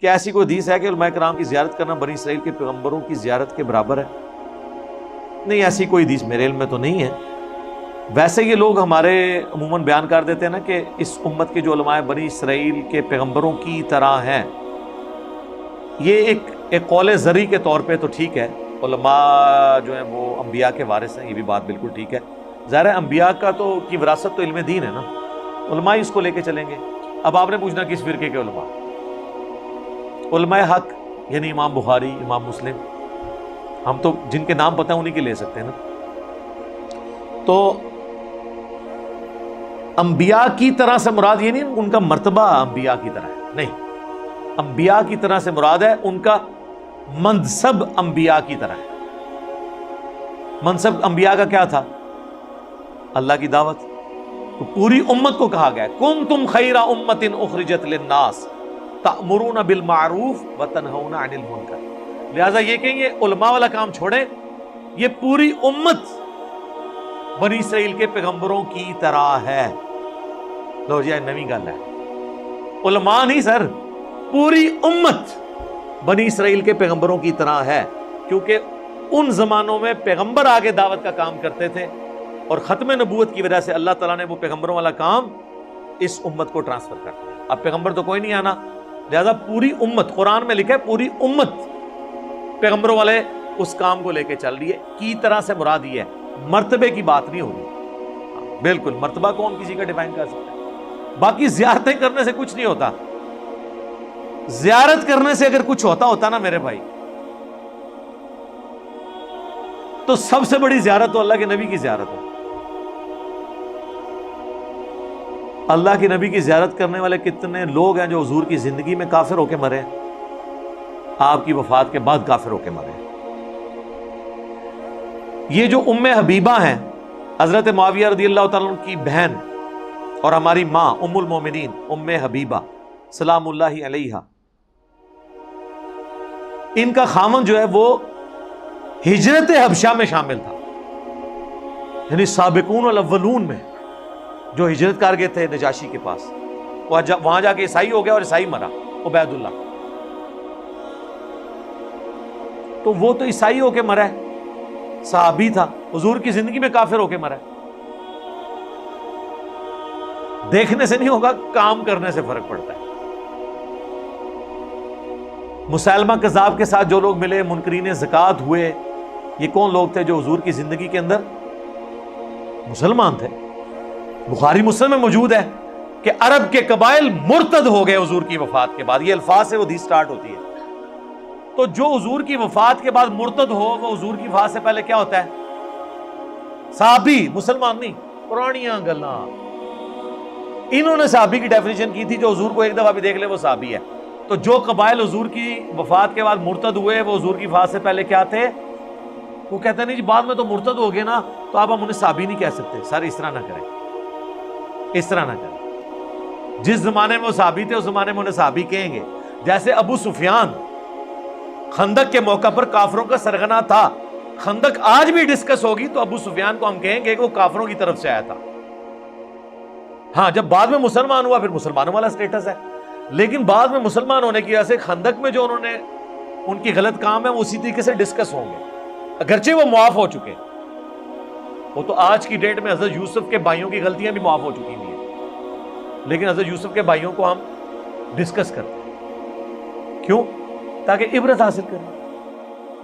کیا ایسی کوئی حدیث ہے کہ علماء کرام کی زیارت کرنا بنی اسرائیل کے پیغمبروں کی زیارت کے برابر ہے؟ نہیں، ایسی کوئی حدیث میرے علم میں تو نہیں ہے۔ ویسے یہ لوگ ہمارے عموماً بیان کر دیتے ہیں نا کہ اس امت کے جو علماء بنی اسرائیل کے پیغمبروں کی طرح ہیں، یہ ایک قول زرعی کے طور پہ تو ٹھیک ہے، علماء جو ہیں وہ انبیاء کے وارث ہیں، یہ بھی بات بالکل ٹھیک ہے۔ ظاہر ہے انبیاء کا تو کی وراثت تو علم دین ہے نا، علماء اس کو لے کے چلیں گے۔ اب آپ نے پوچھنا کس فرقے کے علماء؟ علماء حق یعنی امام بخاری، امام مسلم، ہم تو جن کے نام پتہ ہیں انہی کے لے سکتے ہیں نا۔ تو انبیاء کی طرح سے مراد یہ نہیں ان کا مرتبہ انبیاء کی طرح ہے، نہیں، انبیاء کی طرح سے مراد ہے ان کا منصب انبیاء کی طرح ہے۔ منصب انبیاء کا کیا تھا؟ اللہ کی دعوت۔ تو پوری امت کو کہا گیا کنتم خیر امۃ اخرجت للناس تأمرون بالمعروف وتنہون عن المنکر۔ لہذا یہ کہ یہ علماء والا کام چھوڑیں، یہ پوری امت بنی اسرائیل کے پیغمبروں کی طرح ہے۔ لو جی نویں گل ہے، علماء نہیں سر، پوری امت بنی اسرائیل کے پیغمبروں کی طرح ہے، کیونکہ ان زمانوں میں پیغمبر آگے دعوت کا کام کرتے تھے، اور ختم نبوت کی وجہ سے اللہ تعالیٰ نے وہ پیغمبروں والا کام اس امت کو ٹرانسفر کر دیا۔ اب پیغمبر تو کوئی نہیں آنا، لہذا پوری امت، قرآن میں لکھا ہے پوری امت پیغمبروں والے اس کام کو لے کے چل رہی ہے۔ کی طرح سے مراد یہ ہے، مرتبے کی بات نہیں ہو رہی۔ بالکل مرتبہ کون کسی کا ڈیفائن کر سکتا ہے؟ باقی زیارتیں کرنے سے کچھ نہیں ہوتا، زیارت کرنے سے اگر کچھ ہوتا نا میرے بھائی، تو سب سے بڑی زیارت تو اللہ کے نبی کی زیارت ہے۔ اللہ کے نبی کی زیارت کرنے والے کتنے لوگ ہیں جو حضور کی زندگی میں کافر ہو کے مرے ہیں، آپ کی وفات کے بعد کافر ہو کے مرے ہیں۔ یہ جو ام حبیبہ ہیں، حضرت معاویہ رضی اللہ تعالیٰ عنہ کی بہن اور ہماری ماں ام المومنین ام حبیبہ سلام اللہ علیہا، ان کا خامن جو ہے وہ ہجرت حبشہ میں شامل تھا، یعنی سابقون الاولون میں جو ہجرت کر گئے تھے نجاشی کے پاس، وہاں جا کے عیسائی ہو گیا اور عیسائی مرا، عبید اللہ۔ تو وہ تو عیسائی ہو کے مرا ہے، صحابی تھا، حضور کی زندگی میں کافر ہو کے مرا ہے۔ دیکھنے سے نہیں ہوگا، کام کرنے سے فرق پڑتا ہے۔ مسیلمہ کذاب کے ساتھ جو لوگ ملے، منکرین زکوٰۃ ہوئے، یہ کون لوگ تھے جو حضور کی زندگی کے اندر مسلمان تھے؟ بخاری مسلم میں موجود ہے کہ عرب کے قبائل مرتد ہو گئے حضور کی وفات کے بعد، یہ الفاظ سے وہ حدیث سٹارٹ ہوتی ہے۔ تو جو حضور کی وفات کے بعد مرتد ہو، وہ حضور کی وفات سے پہلے کیا ہوتا ہے؟ صحابی، مسلمان نہیں۔ پرانیاں گلاں انہوں نے صحابی کی ڈیفینیشن کی تھی، جو حضور کو ایک دفعہ بھی دیکھ لے وہ صحابی ہے۔ تو جو قبائل حضور کی وفات کے بعد مرتد ہوئے، وہ حضور کی وفات سے پہلے کیا تھے؟ وہ کہتے ہیں نہیں جی بعد میں تو مرتد ہو گئے نا، تو آپ ہم انہیں صحابی نہیں کہہ سکتے۔ سر اس طرح نہ کریں، اس طرح نہ کریں۔ جس زمانے میں وہ صحابی تھے اس زمانے میں انہیں صحابی کہیں گے۔ جیسے ابو سفیان خندق کے موقع پر کافروں کا سرغنہ تھا، خندق آج بھی ڈسکس ہوگی تو ابو سفیان کو ہم کہیں گے کہ وہ کافروں کی طرف سے آیا تھا۔ ہاں جب بعد میں مسلمان ہوا پھر مسلمانوں والا سٹیٹس ہے، لیکن بعد میں مسلمان ہونے کی وجہ سے خندق میں جو انہوں نے ان کی غلط کام ہے وہ اسی طریقے سے ڈسکس ہوں گے، اگرچہ وہ معاف ہو چکے۔ وہ تو آج کی ڈیٹ میں حضرت یوسف کے بھائیوں کی غلطیاں بھی معاف ہو چکی ہوئی ہیں، لیکن حضرت یوسف کے بھائیوں کو ہم ڈسکس کرتے ہیں، کیوں؟ تاکہ عبرت حاصل کریں۔